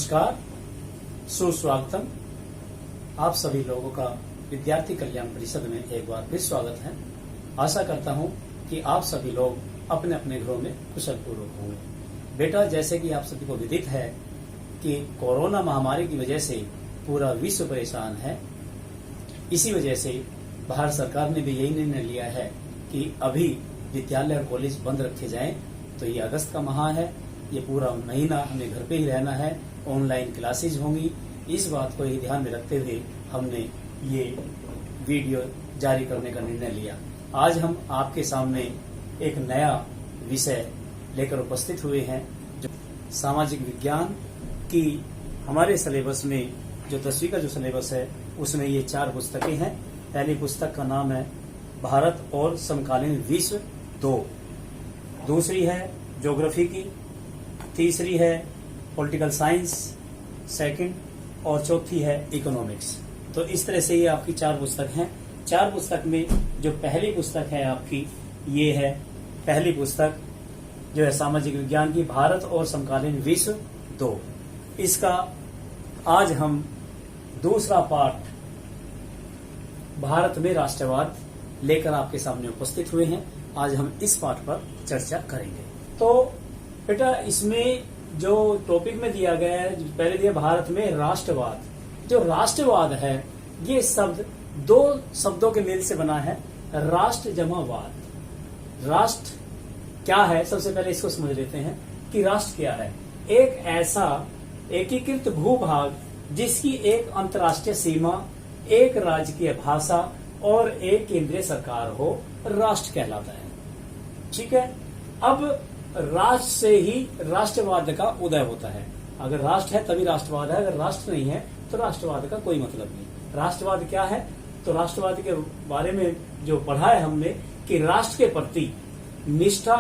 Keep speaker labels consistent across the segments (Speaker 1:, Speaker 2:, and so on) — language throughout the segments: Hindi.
Speaker 1: नमस्कार, सुस्वागतम। आप सभी लोगों का विद्यार्थी कल्याण परिषद में एक बार फिर स्वागत है। आशा करता हूं कि आप सभी लोग अपने अपने घरों में कुशल पूर्वक होंगे। बेटा, जैसे कि आप सभी को विदित है कि कोरोना महामारी की वजह से पूरा विश्व परेशान है। इसी वजह से भारत सरकार ने भी यही निर्णय लिया है कि अभी विद्यालय और कॉलेज बंद रखे जाएं। तो ये अगस्त का माह है, ये पूरा महीना हमें घर पे ही रहना है, ऑनलाइन क्लासेज होंगी। इस बात को ही ध्यान में रखते हुए हमने ये वीडियो जारी करने का निर्णय लिया। आज हम आपके सामने एक नया विषय लेकर उपस्थित हुए हैं, जो सामाजिक विज्ञान की हमारे सिलेबस में जो 10वीं का जो सिलेबस है उसमें ये 4 पुस्तकें हैं। पहली पुस्तक का नाम है भारत और समकालीन विश्व 2, दूसरी है ज्योग्राफी की, तीसरी है पॉलिटिकल साइंस सेकंड, और चौथी है इकोनॉमिक्स। तो इस तरह से ये आपकी 4 पुस्तक हैं। 4 पुस्तक में जो पहली पुस्तक है आपकी, ये है पहली पुस्तक जो है सामाजिक विज्ञान की, भारत और समकालीन विश्व 2। इसका आज हम दूसरा पार्ट भारत में राष्ट्रवाद लेकर आपके सामने उपस्थित हुए हैं। आज हम इस पाठ पर चर्चा करेंगे। तो बेटा, इसमें जो टॉपिक में दिया गया है, पहले दिया भारत में राष्ट्रवाद। जो राष्ट्रवाद है ये शब्द 2 शब्दों के मेल से बना है, राष्ट्र जमा वाद। राष्ट्र क्या है, सबसे पहले इसको समझ लेते हैं कि राष्ट्र क्या है। एक ऐसा एकीकृत भूभाग जिसकी एक अंतर्राष्ट्रीय सीमा, एक राज्य की भाषा और एक केंद्रीय सरकार हो, राष्ट्र कहलाता है। ठीक है। अब राष्ट्र से ही राष्ट्रवाद का उदय होता है। अगर राष्ट्र है तभी राष्ट्रवाद है, अगर राष्ट्र नहीं है तो राष्ट्रवाद का कोई मतलब नहीं। राष्ट्रवाद क्या है? तो राष्ट्रवाद के बारे में जो पढ़ा है हमने कि राष्ट्र के प्रति निष्ठा,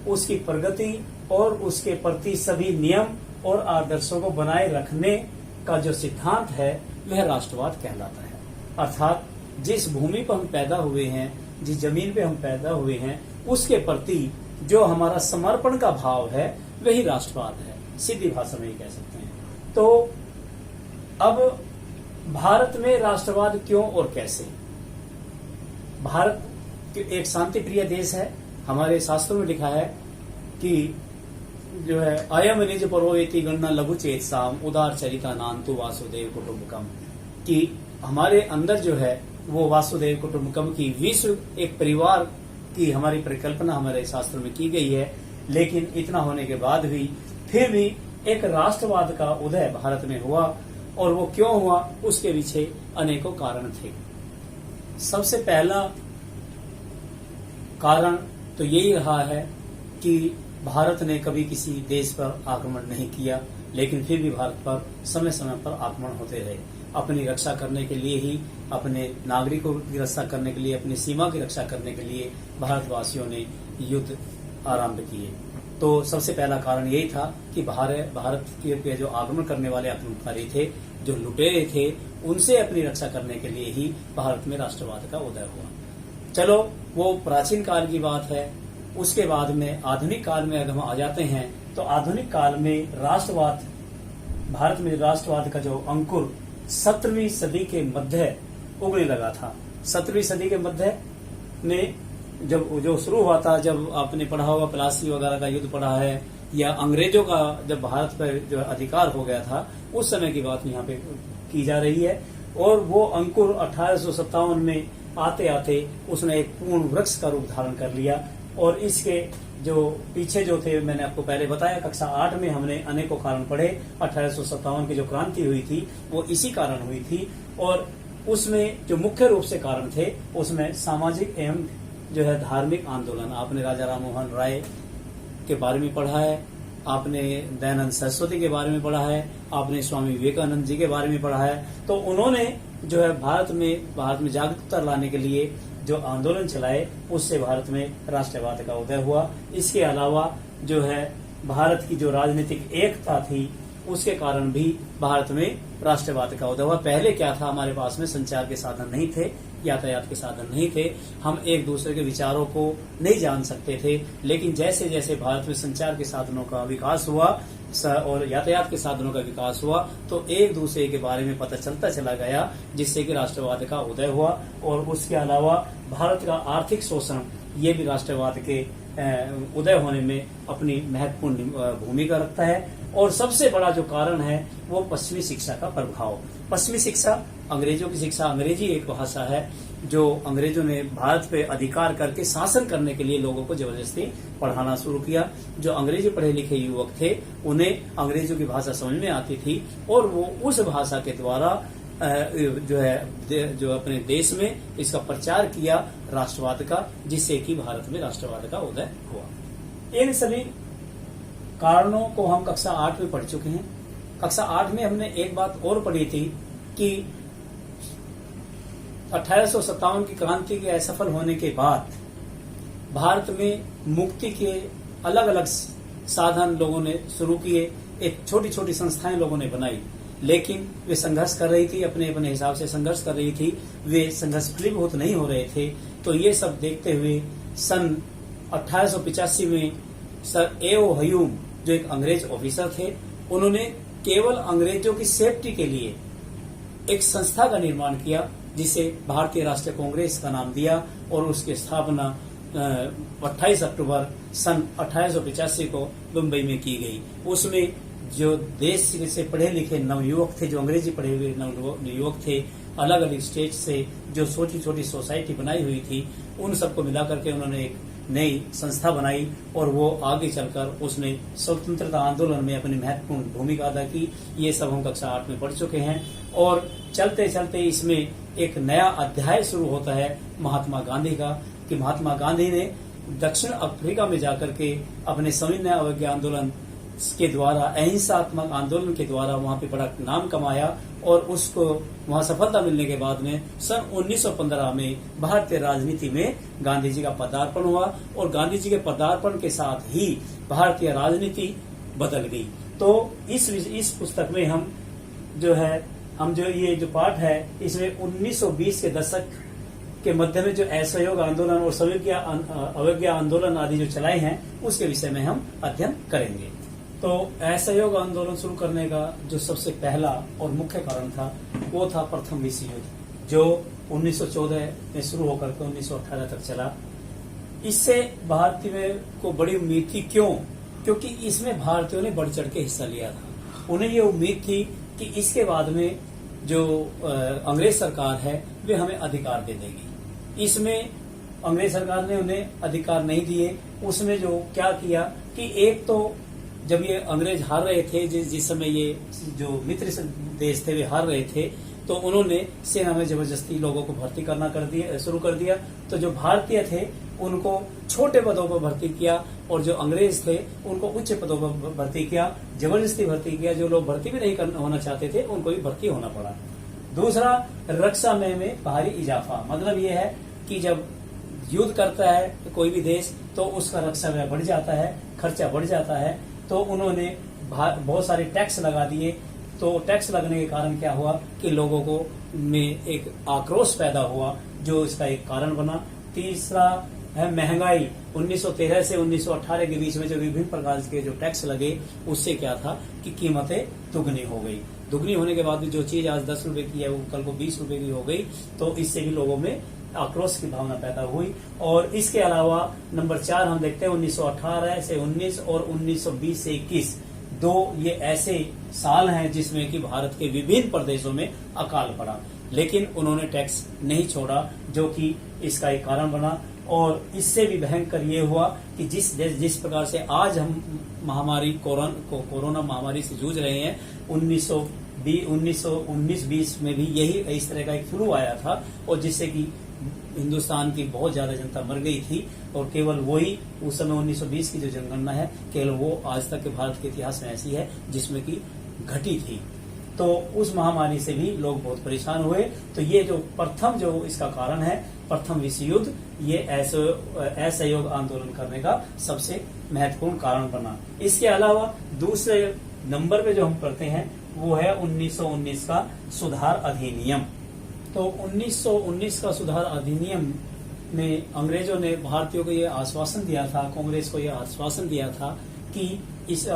Speaker 1: उसकी प्रगति और उसके प्रति सभी नियम और आदर्शों को बनाए रखने का जो सिद्धांत है वह राष्ट्रवाद कहलाता है। अर्थात जिस भूमि पर हम पैदा हुए हैं, जिस जमीन पे हम पैदा हुए हैं, उसके प्रति जो हमारा समर्पण का भाव है वही राष्ट्रवाद है। सीधी भाषा में ही कह सकते हैं। तो अब भारत में राष्ट्रवाद क्यों और कैसे? भारत एक शांति प्रिय देश है। हमारे शास्त्रों में लिखा है कि जो है अयम निज परोवेति गणना लघु चेतसाम उदार चरिता नान्तु वासुदेव कुटुंबकम, कि हमारे अंदर जो है वो वासुदेव कुटुंबकम की विश्व एक परिवार की हमारी परिकल्पना हमारे शास्त्रों में की गई है। लेकिन इतना होने के बाद भी फिर भी एक राष्ट्रवाद का उदय भारत में हुआ, और वो क्यों हुआ उसके पीछे अनेकों कारण थे। सबसे पहला कारण तो यही रहा है कि भारत ने कभी किसी देश पर आक्रमण नहीं किया, लेकिन फिर भी भारत पर समय समय पर आक्रमण होते रहे। अपनी रक्षा करने के लिए ही, अपने नागरिकों की रक्षा करने के लिए, अपनी सीमा की रक्षा करने के लिए भारतवासियों ने युद्ध आरंभ किए। तो सबसे पहला कारण यही था कि भारत के जो आक्रमण करने वाले आक्रमणकारी थे, जो लुटेरे थे, उनसे अपनी रक्षा करने के लिए ही भारत में राष्ट्रवाद का उदय हुआ। चलो, वो प्राचीन काल की बात है। उसके बाद में आधुनिक काल में अगर हम आ जाते हैं तो आधुनिक काल में राष्ट्रवाद, भारत में राष्ट्रवाद का जो अंकुर 17वीं सदी के मध्य उगने लगा था। 17वीं सदी के मध्य में जब जो शुरू हुआ था, जब आपने पढ़ा होगा प्लासी वगैरह का युद्ध पढ़ा है, या अंग्रेजों का जब भारत पर जो अधिकार हो गया था, उस समय की बात यहाँ पे की जा रही है। और वो अंकुर 1857 में आते आते उसने एक पूर्ण वृक्ष का रूप धारण कर लिया। और इसके जो पीछे जो थे, मैंने आपको पहले बताया, कक्षा 8 में हमने अनेकों कारण पढ़े। 1857 की जो क्रांति हुई थी वो इसी कारण हुई थी, और उसमें जो मुख्य रूप से कारण थे उसमें सामाजिक एवं जो है धार्मिक आंदोलन। आपने राजा राम मोहन राय के बारे में पढ़ा है, आपने दयानंद सरस्वती के बारे में पढ़ा है, आपने स्वामी विवेकानंद जी के बारे में पढ़ा है। तो उन्होंने जो है भारत में जागरूकता लाने के लिए जो आंदोलन चलाए, उससे भारत में राष्ट्रवाद का उदय हुआ। इसके अलावा जो है भारत की जो राजनीतिक एकता थी, उसके कारण भी भारत में राष्ट्रवाद का उदय हुआ। पहले क्या था, हमारे पास में संचार के साधन नहीं थे, यातायात के साधन नहीं थे, हम एक दूसरे के विचारों को नहीं जान सकते थे। लेकिन जैसे जैसे भारत में संचार के साधनों का विकास हुआ और यातायात के साधनों का विकास हुआ, तो एक दूसरे के बारे में पता चलता चला गया, जिससे कि राष्ट्रवाद का उदय हुआ। और उसके अलावा भारत का आर्थिक शोषण, ये भी राष्ट्रवाद के उदय होने में अपनी महत्वपूर्ण भूमिका रखता है। और सबसे बड़ा जो कारण है वो पश्चिमी शिक्षा का प्रभाव। पश्चिमी शिक्षा, अंग्रेजों की शिक्षा, अंग्रेजी एक भाषा है जो अंग्रेजों ने भारत पे अधिकार करके शासन करने के लिए लोगों को जबरदस्ती पढ़ाना शुरू किया। जो अंग्रेजी पढ़े लिखे युवक थे उन्हें अंग्रेजों की भाषा समझ में आती थी और वो उस भाषा के द्वारा जो अपने देश में इसका प्रचार किया राष्ट्रवाद का, जिससे कि भारत में राष्ट्रवाद का उदय हुआ। इन सभी कारणों को हम कक्षा 8 में पढ़ चुके हैं। कक्षा 8 में हमने एक बात और पढ़ी थी कि 1857 की क्रांति के असफल होने के बाद भारत में मुक्ति के अलग अलग साधन लोगों ने शुरू किए। एक छोटी छोटी संस्थाएं लोगों ने बनाई, लेकिन वे संघर्ष कर रही थी, अपने अपने हिसाब से संघर्ष कर रही थी, वे संघर्ष फलीभूत नहीं हो रहे थे। तो ये सब देखते हुए सन 1885 में सर ए.ओ. ह्यूम, जो एक अंग्रेज ऑफिसर थे, उन्होंने केवल अंग्रेजों की सेफ्टी के लिए एक संस्था का निर्माण किया, जिसे भारतीय राष्ट्रीय कांग्रेस का नाम दिया। और उसकी स्थापना 28 अक्टूबर सन 1885 को मुंबई में की गई। उसमें जो देश से पढ़े लिखे नवयुवक थे, जो अंग्रेजी पढ़े हुए नवयुवक थे, अलग अलग स्टेट से जो छोटी छोटी सोसाइटी बनाई हुई थी, उन सबको मिलाकर के उन्होंने एक नई संस्था बनाई। और वो आगे चलकर उसने स्वतंत्रता आंदोलन में अपनी महत्वपूर्ण भूमिका अदा की। ये सब हम कक्षा 8 में पढ़ चुके हैं। और चलते चलते इसमें एक नया अध्याय शुरू होता है महात्मा गांधी का, कि महात्मा गांधी ने दक्षिण अफ्रीका में जाकर के अपने सविनय अवज्ञा आंदोलन के द्वारा, अहिंसात्मक आंदोलन के द्वारा वहां पे बड़ा नाम कमाया। और उसको वहां सफलता मिलने के बाद में सन 1915 में भारतीय राजनीति में गांधी जी का पदार्पण हुआ। और गांधी जी के पदार्पण के साथ ही भारतीय राजनीति बदल गई। तो इस पुस्तक में हम ये जो पाठ है, इसमें 1920 के दशक के मध्य में जो असहयोग आंदोलन और सविनय अवज्ञा आंदोलन आदि जो चलाए हैं, उसके विषय में हम अध्ययन करेंगे। तो असहयोग आंदोलन शुरू करने का जो सबसे पहला और मुख्य कारण था, वो था प्रथम विश्व युद्ध, जो 1914 में शुरू होकर के 1918 तक चला। इससे भारतीय को बड़ी उम्मीद थी। क्यों? क्योंकि इसमें भारतीयों ने बढ़ चढ़ के हिस्सा लिया था। उन्हें ये उम्मीद थी कि इसके बाद में जो अंग्रेज सरकार है, वे हमें अधिकार दे देगी। इसमें अंग्रेज सरकार ने उन्हें अधिकार नहीं दिए। उसमें जो क्या किया कि एक तो जब ये अंग्रेज हार रहे थे, जिस समय ये जो मित्र देश थे वे हार रहे थे, तो उन्होंने सेना में जबरदस्ती लोगों को भर्ती करना शुरू कर दिया। तो जो भारतीय थे उनको छोटे पदों पर भर्ती किया, और जो अंग्रेज थे उनको उच्च पदों पर भर्ती किया, जबरदस्ती भर्ती किया। जो लोग भर्ती भी नहीं होना चाहते थे उनको भी भर्ती होना पड़ा। दूसरा, रक्षा में भारी इजाफा। मतलब ये है कि जब युद्ध करता है तो कोई भी देश, तो उसका रक्षा व्यय बढ़ जाता है, खर्चा बढ़ जाता है। तो उन्होंने बहुत सारे टैक्स लगा दिए। तो टैक्स लगने के कारण क्या हुआ कि लोगों को में एक आक्रोश पैदा हुआ, जो इसका एक कारण बना। तीसरा है महंगाई। 1913 से 1918 के बीच में जो विभिन्न प्रकार के जो टैक्स लगे, उससे क्या था कि कीमतें दुगनी हो गई। दुगनी होने के बाद भी जो चीज आज 10 रुपए की है, वो कल को 20 रुपए की हो गई। तो इससे भी लोगों में आक्रोश की भावना पैदा हुई। और इसके अलावा नंबर 4 हम देखते हैं 1918 से 19 और 1920 से 21, 2 ये ऐसे साल हैं जिसमें कि भारत के विभिन्न प्रदेशों में अकाल पड़ा, लेकिन उन्होंने टैक्स नहीं छोड़ा, जो कि इसका एक कारण बना। और इससे भी भयंकर ये हुआ कि जिस प्रकार से आज हम महामारी कोरोना महामारी से जूझ रहे हैं, 1919-20 में भी यही इस तरह का एक फ्लू आया था, और जिससे कि हिंदुस्तान की बहुत ज्यादा जनता मर गई थी। और केवल वही उस समय 1920 की जो जनगणना है, केवल वो आज तक के भारत के इतिहास में ऐसी है जिसमें कि घटी थी। तो उस महामारी से भी लोग बहुत परेशान हुए। तो ये जो प्रथम जो इसका कारण है, प्रथम विश्व युद्ध, ये असहयोग आंदोलन करने का सबसे महत्वपूर्ण कारण बना। इसके अलावा दूसरे नंबर पे जो हम पढ़ते हैं वो है 1919 का सुधार अधिनियम। तो 1919 का सुधार अधिनियम में अंग्रेजों ने भारतीयों को यह आश्वासन दिया था, कांग्रेस को यह आश्वासन दिया था कि इस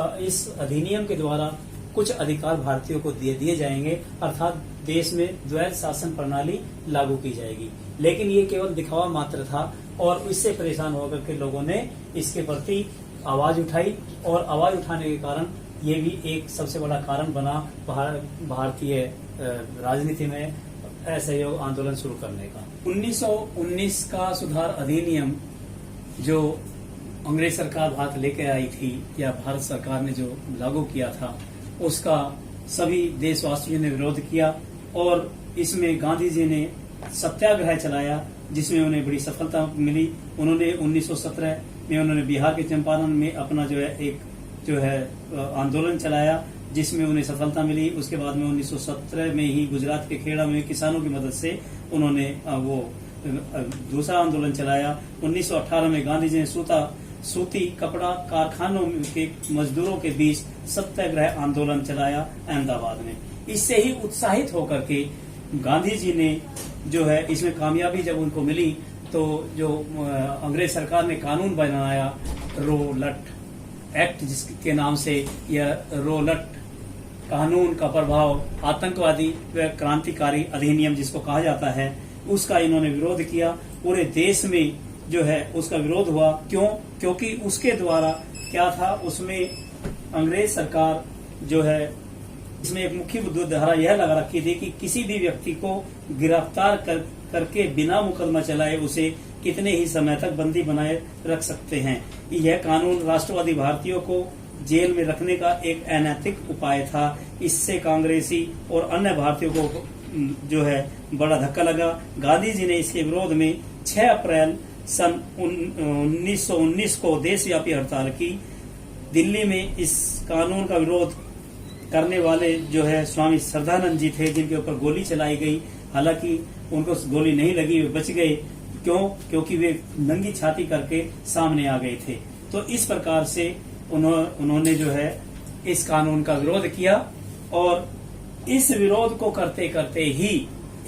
Speaker 1: अधिनियम के द्वारा कुछ अधिकार भारतीयों को दिए जाएंगे, अर्थात देश में द्वैध शासन प्रणाली लागू की जाएगी। लेकिन ये केवल दिखावा मात्र था और इससे परेशान होकर के लोगों ने इसके प्रति आवाज उठाई और आवाज उठाने के कारण ये भी एक सबसे बड़ा कारण बना भारतीय राजनीति में असहयोग आंदोलन शुरू करने का। 1919 का सुधार अधिनियम जो अंग्रेज सरकार भारत लेकर आई थी या भारत सरकार ने जो लागू किया था, उसका सभी देशवासियों ने विरोध किया और इसमें गांधी जी ने सत्याग्रह चलाया, जिसमें उन्हें बड़ी सफलता मिली। उन्होंने 1917 में उन्होंने बिहार के चंपारण में अपना जो है आंदोलन चलाया, जिसमें उन्हें सफलता मिली। उसके बाद में 1917 में ही गुजरात के खेड़ा में किसानों की मदद से उन्होंने वो दूसरा आंदोलन चलाया। 1918 में गांधी जी ने सूती कपड़ा कारखानों के मजदूरों के बीच सत्याग्रह आंदोलन चलाया अहमदाबाद में। इससे ही उत्साहित होकर के गांधी जी ने जो है इसमें कामयाबी जब उनको मिली, तो जो अंग्रेज सरकार ने कानून बनाया रोलट एक्ट, जिसके नाम से यह रोलट कानून का प्रभाव आतंकवादी व क्रांतिकारी अधिनियम जिसको कहा जाता है, उसका इन्होंने विरोध किया। पूरे देश में जो है उसका विरोध हुआ। क्योंकि उसके द्वारा क्या था, उसमें अंग्रेज सरकार जो है इसमें एक मुख्य धारा यह लगा रखी थी कि किसी भी व्यक्ति को गिरफ्तार करके बिना मुकदमा चलाए उसे कितने ही समय तक बंदी बनाए रख सकते हैं। यह कानून राष्ट्रवादी भारतीयों को जेल में रखने का एक अनैतिक उपाय था। इससे कांग्रेसी और अन्य भारतीयों को जो है बड़ा धक्का लगा। गांधी जी ने इसके विरोध में 6 अप्रैल सन 1919 को देशव्यापी हड़ताल की। दिल्ली में इस कानून का विरोध करने वाले जो है स्वामी श्रद्धानंद जी थे, जिनके ऊपर गोली चलाई गई। हालांकि उनको गोली नहीं लगी, वे बच गए। क्योंकि वे नंगी छाती करके सामने आ गए थे। तो इस प्रकार से उन्होंने जो है इस कानून का विरोध किया और इस विरोध को करते करते ही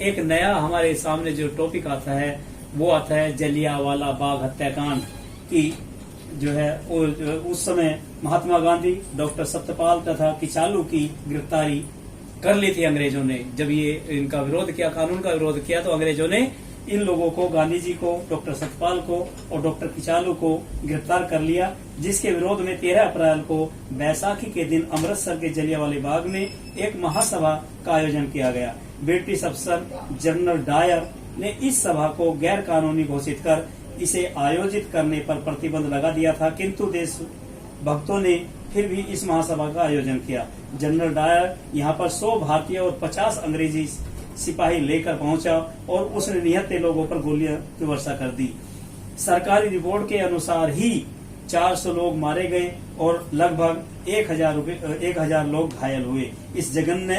Speaker 1: एक नया हमारे सामने जो टॉपिक आता है वो आता है जलियांवाला बाग हत्याकांड की। जो है उस समय महात्मा गांधी, डॉक्टर सत्यपाल तथा किचालू की गिरफ्तारी कर ली थी अंग्रेजों ने। जब ये इनका विरोध किया, कानून का विरोध किया, तो अंग्रेजों ने इन लोगों को, गांधी जी को, डॉक्टर सत्यपाल को और डॉक्टर किचालू को गिरफ्तार कर लिया, जिसके विरोध में 13 अप्रैल को बैसाखी के दिन अमृतसर के जलियांवाले बाग में एक महासभा का आयोजन किया गया। ब्रिटिश अफसर जनरल डायर ने इस सभा को गैर कानूनी घोषित कर इसे आयोजित करने पर प्रतिबंध लगा दिया था, किंतु देशभक्तों ने फिर भी इस महासभा का आयोजन किया। जनरल डायर यहाँ पर 100 भारतीय और 50 अंग्रेजी सिपाही लेकर पहुंचा और उसने निहत्थे लोगों पर गोलियां की वर्षा कर दी। सरकारी रिपोर्ट के अनुसार ही 400 लोग मारे गए और लगभग 1000 लोग घायल हुए। इस जघन्य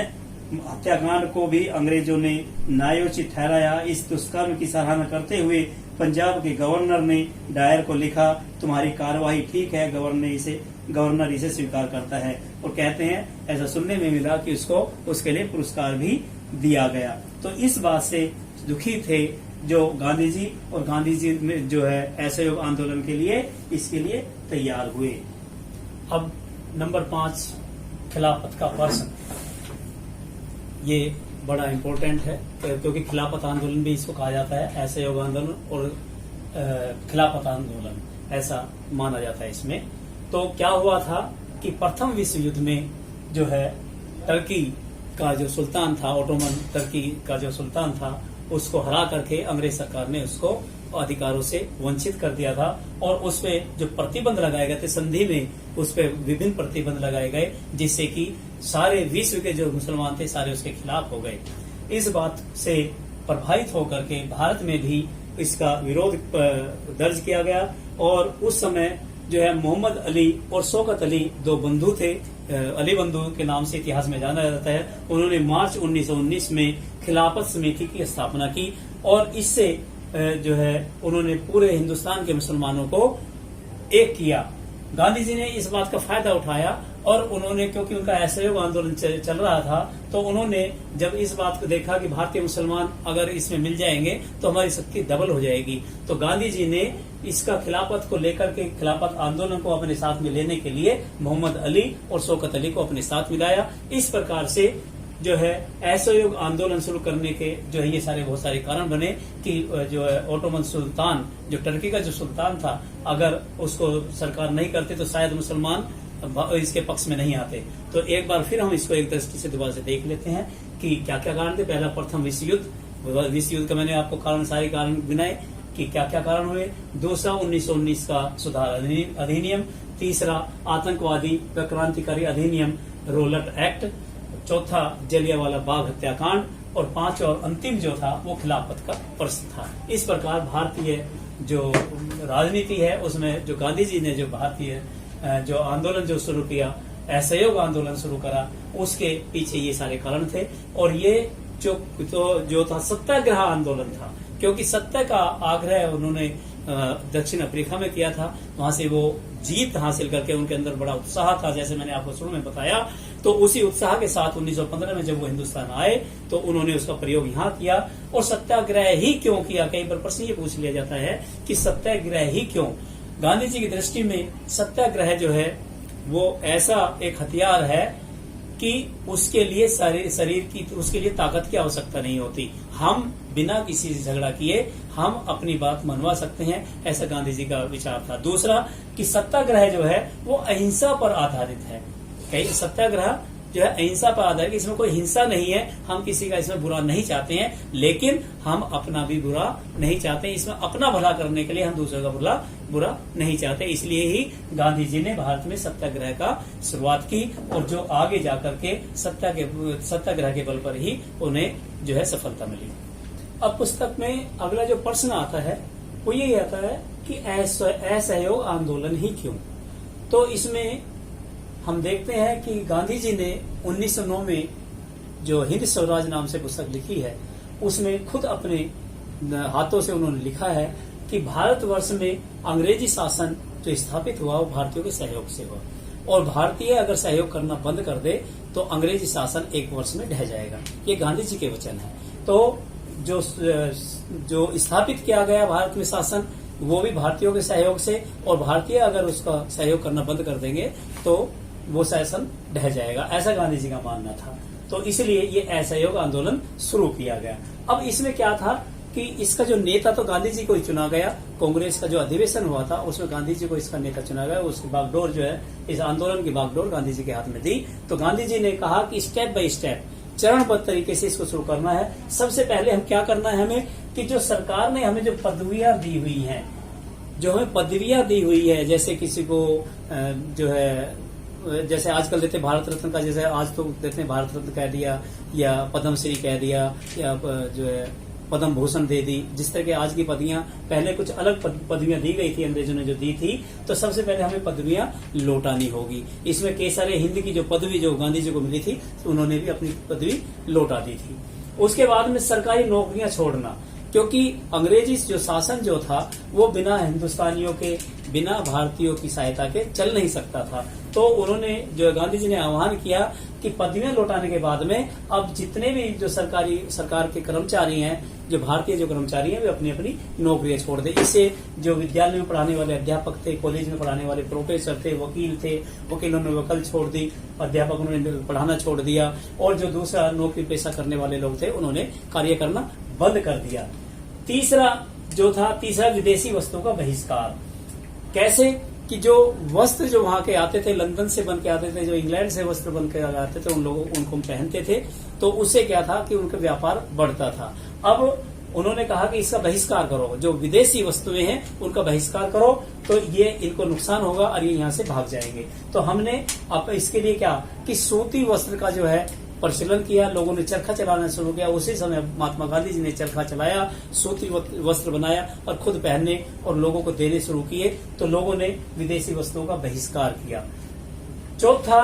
Speaker 1: हत्याकांड को भी अंग्रेजों ने न्यायोचित ठहराया। इस दुष्कर्म की सराहना करते हुए पंजाब के गवर्नर ने डायर को लिखा, तुम्हारी कार्यवाही ठीक है। गवर्नर इसे स्वीकार करता है और कहते हैं ऐसा सुनने में मिला कि उसके लिए पुरस्कार भी दिया गया। तो इस बात से दुखी थे जो गांधी जी, और गांधी जी में जो है असहयोग आंदोलन के लिए इसके लिए तैयार हुए। अब नंबर 5, खिलाफत का प्रश्न। ये बड़ा इम्पोर्टेंट है क्योंकि खिलाफत आंदोलन भी इसको कहा जाता है, असहयोग आंदोलन और खिलाफत आंदोलन ऐसा माना जाता है इसमें। तो क्या हुआ था कि प्रथम विश्व युद्ध में जो है टर्की का जो सुल्तान था, ओटोमन टर्की का जो सुल्तान था, उसको हरा करके अंग्रेज सरकार ने उसको अधिकारों से वंचित कर दिया था और उस पे जो प्रतिबंध लगाए गए थे संधि में, उस पे विभिन्न प्रतिबंध लगाए गए, जिससे कि सारे विश्व के जो मुसलमान थे सारे उसके खिलाफ हो गए। इस बात से प्रभावित होकर के भारत में भी इसका विरोध दर्ज किया गया और उस समय जो है मोहम्मद अली और शौकत अली 2 बंधु थे, अली बंधु के नाम से इतिहास में जाना जाता है। उन्होंने मार्च 1919 में खिलाफत समिति की स्थापना की और इससे जो है उन्होंने पूरे हिंदुस्तान के मुसलमानों को एक किया। गांधी जी ने इस बात का फायदा उठाया और उन्होंने, क्योंकि उनका असहयोग आंदोलन चल रहा था, तो उन्होंने जब इस बात को देखा कि भारतीय मुसलमान अगर इसमें मिल जाएंगे तो हमारी शक्ति डबल हो जाएगी, तो गांधी जी ने इसका खिलाफत को लेकर के खिलाफत आंदोलन को अपने साथ में लेने के लिए मोहम्मद अली और शौकत अली को अपने साथ मिलाया। इस प्रकार से जो है असहयोग आंदोलन शुरू करने के जो है ये सारे बहुत सारे कारण बने कि जो है ओटोमन सुल्तान, जो टर्की का जो सुल्तान था, अगर उसको सरकार नहीं करते तो शायद मुसलमान इसके पक्ष में नहीं आते। तो एक बार फिर हम इसको एक दृष्टि से दोबारा से देख लेते हैं कि क्या क्या कारण थे। पहला प्रथम विश्व युद्ध का मैंने आपको सारे कारण गिनाए कि क्या क्या कारण हुए। दूसरा 1919 का सुधार अधिनियम। तीसरा आतंकवादी व क्रांतिकारी अधिनियम रोलट एक्ट। चौथा जलियांवाला बाग हत्याकांड। और पांचवा और अंतिम जो था वो खिलाफत का प्रश्न था। इस प्रकार भारतीय जो राजनीति है उसमें जो गांधी जी ने जो भारतीय जो आंदोलन जो शुरू किया, असहयोग आंदोलन शुरू करा, उसके पीछे ये सारे कारण थे। और ये जो था सत्याग्रह आंदोलन था, क्योंकि सत्य का आग्रह उन्होंने दक्षिण अफ्रीका में किया था। वहां से वो जीत हासिल करके उनके अंदर बड़ा उत्साह था, जैसे मैंने आपको शुरू में बताया। तो उसी उत्साह के साथ 1915 में जब वो हिंदुस्तान आए तो उन्होंने उसका प्रयोग यहाँ किया। और सत्याग्रह ही क्यों किया, कई बार प्रश्न ये पूछ लिया जाता है कि सत्याग्रह ही क्यों। गांधी जी की दृष्टि में सत्याग्रह जो है वो ऐसा एक हथियार है कि उसके लिए शरीर की उसके लिए ताकत की आवश्यकता नहीं होती। हम बिना किसी से झगड़ा किए हम अपनी बात मनवा सकते हैं, ऐसा गांधी जी का विचार था। दूसरा कि सत्याग्रह जो है वो अहिंसा पर आधारित है। कई सत्याग्रह जो है अहिंसा पर आधारित, इसमें कोई हिंसा नहीं है, हम किसी का इसमें बुरा नहीं चाहते हैं, लेकिन हम अपना भी बुरा नहीं चाहते। इसमें अपना भला करने के लिए हम दूसरे का बुरा नहीं चाहते। इसलिए ही गांधी जी ने भारत में सत्याग्रह का शुरुआत की और जो आगे जाकर के सत्याग्रह के बल पर ही उन्हें जो है सफलता मिली। अब पुस्तक में अगला जो प्रश्न आता है वो यही आता है कि असहयोग आंदोलन ही क्यों। तो इसमें हम देखते हैं कि गांधी जी ने 1909 में जो हिंद स्वराज नाम से पुस्तक लिखी है, उसमें खुद अपने हाथों से उन्होंने लिखा है कि भारतवर्ष में अंग्रेजी शासन जो स्थापित हुआ वो भारतीयों के सहयोग से हुआ, और भारतीय अगर सहयोग करना बंद कर दे तो अंग्रेजी शासन एक वर्ष में ढह जाएगा। ये गांधी जी के वचन है। तो जो स्थापित किया गया भारत में शासन वो भी भारतीयों के सहयोग से, और भारतीय अगर उसका सहयोग करना बंद कर देंगे तो वो शासन ढह जाएगा, ऐसा गांधी जी का मानना था। तो इसलिए ये असहयोग आंदोलन शुरू किया गया। अब इसमें क्या था कि इसका जो नेता तो गांधी जी को ही चुना गया। कांग्रेस का जो अधिवेशन हुआ था उसमें गांधी जी को इसका नेता चुना गया। उसकी बागडोर जो है, इस आंदोलन की बागडोर गांधी जी के हाथ में दी। तो गांधी जी ने कहा कि स्टेप बाय स्टेप, चरणबद्ध तरीके से इसको शुरू करना है। सबसे पहले हम क्या करना है, हमें कि जो सरकार ने हमें जो पदवियां दी हुई हैं, जो हमें पदवियां दी हुई है, जैसे किसी को जो है जैसे आजकल देते भारत रत्न का, जैसे आज तो देते भारत रत्न कह दिया या पद्मश्री कह दिया या जो है पद्म भूषण दे दी, जिस तरह के आज की पदवियां, पहले कुछ अलग पदवियां दी गई थी, अंग्रेजों ने जो दी थी। तो सबसे पहले हमें पदवियां लौटानी होगी। इसमें केसर हिंद की जो पदवी जो गांधी जी को मिली थी, तो उन्होंने भी अपनी पदवी लौटा दी थी। उसके बाद में सरकारी नौकरियां छोड़ना, क्योंकि अंग्रेजी जो शासन जो था वो बिना हिंदुस्तानियों के, बिना भारतीयों की सहायता के चल नहीं सकता था। तो उन्होंने जो गांधी जी ने आह्वान किया कि पदवियां लौटाने के बाद में अब जितने भी जो सरकार के कर्मचारी हैं, जो भारतीय जो कर्मचारी हैं, वे अपनी अपनी नौकरियां छोड़ दें। इससे जो विद्यालय में पढ़ाने वाले अध्यापक थे, कॉलेज में पढ़ाने वाले प्रोफेसर थे, वकील थे, वकीलों ने वकल छोड़ दी, अध्यापकों ने पढ़ाना छोड़ दिया, और जो दूसरा नौकरी पेशा करने वाले लोग थे उन्होंने कार्य करना बंद कर दिया। तीसरा विदेशी वस्तुओं का बहिष्कार। कैसे कि जो वस्त्र जो वहां के आते थे, लंदन से बन के आते थे, जो इंग्लैंड से वस्त्र बन के आते थे, उनको पहनते थे, तो उससे क्या था कि उनका व्यापार बढ़ता था। अब उन्होंने कहा कि इसका बहिष्कार करो, जो विदेशी वस्तुएं हैं उनका बहिष्कार करो, तो ये इनको नुकसान होगा और ये यहाँ से भाग जाएंगे। तो हमने अब इसके लिए क्या कि सूती वस्त्र का जो है प्रचलन किया, लोगों ने चरखा चलाना शुरू किया। उसी समय महात्मा गांधी जी ने चरखा चलाया, सूती वस्त्र बनाया और खुद पहनने और लोगों को देने शुरू किए। तो लोगों ने विदेशी वस्तुओं का बहिष्कार किया। चौथा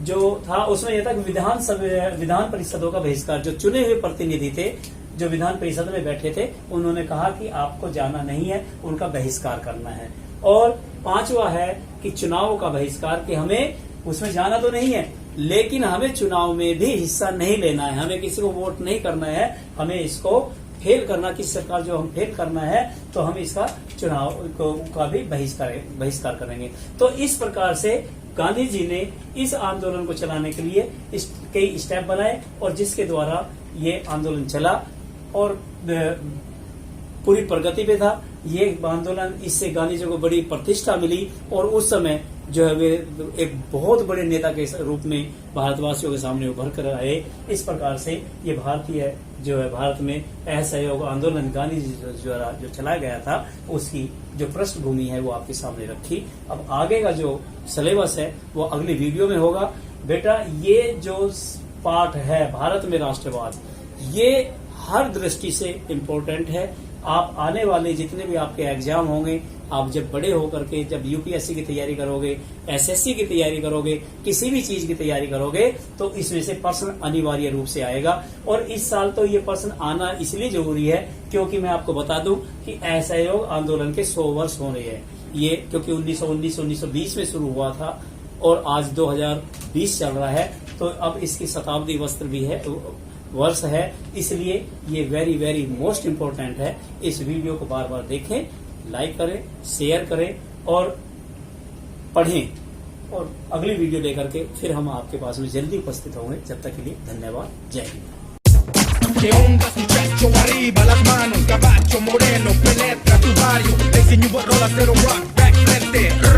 Speaker 1: जो था उसमें यह था कि विधान परिषदों का बहिष्कार। जो चुने हुए प्रतिनिधि थे, जो विधान परिषद में बैठे थे, उन्होंने कहा कि आपको जाना नहीं है, उनका बहिष्कार करना है। और पांचवा है कि चुनावों का बहिष्कार, कि हमें उसमें जाना तो नहीं है, लेकिन हमें चुनाव में भी हिस्सा नहीं लेना है, हमें किसी को वोट नहीं करना है, हमें इसको फेल करना की सरकार जो हम फेल करना है तो हम इसका चुनाव का भी बहिष्कार करेंगे। तो इस प्रकार से गांधी जी ने इस आंदोलन को चलाने के लिए कई स्टेप बनाए और जिसके द्वारा ये आंदोलन चला और पूरी प्रगति पे था ये आंदोलन। इससे गांधी जी को बड़ी प्रतिष्ठा मिली और उस समय जो है वे एक बहुत बड़े नेता के रूप में भारतवासियों के सामने उभर कर आए। इस प्रकार से ये भारतीय जो है भारत में असहयोग आंदोलन गांधी जी द्वारा जो चलाया गया था उसकी जो पृष्ठभूमि है वो आपके सामने रखी। अब आगे का जो सिलेबस है वो अगली वीडियो में होगा। बेटा ये जो पाठ है भारत में राष्ट्रवाद ये हर दृष्टि से इम्पोर्टेंट है। आप आने वाले जितने भी आपके एग्जाम होंगे, आप जब बड़े होकर के जब यूपीएससी की तैयारी करोगे, एसएससी की तैयारी करोगे, किसी भी चीज की तैयारी करोगे तो इसमें से प्रश्न अनिवार्य रूप से आएगा। और इस साल तो ये प्रश्न आना इसलिए जरूरी है क्योंकि मैं आपको बता दूं कि असहयोग आंदोलन के 100 वर्ष हो रहे हैं। ये क्योंकि 1919-1920 में शुरू हुआ था और आज 2020 चल रहा है तो अब इसकी शताब्दी वर्ष है, इसलिए ये वेरी वेरी मोस्ट इम्पोर्टेंट है। इस वीडियो को बार बार देखें, लाइक करें, शेयर करें और पढ़ें और अगली वीडियो लेकर के फिर हम आपके पास में जल्दी उपस्थित होंगे। जब तक के लिए धन्यवाद, जय Hind.
Speaker 2: ¿Qué onda, muchacho? Arriba las manos, caballo moreno, penetra tu barrio. Te enseño rolas, pero rock, back, frente.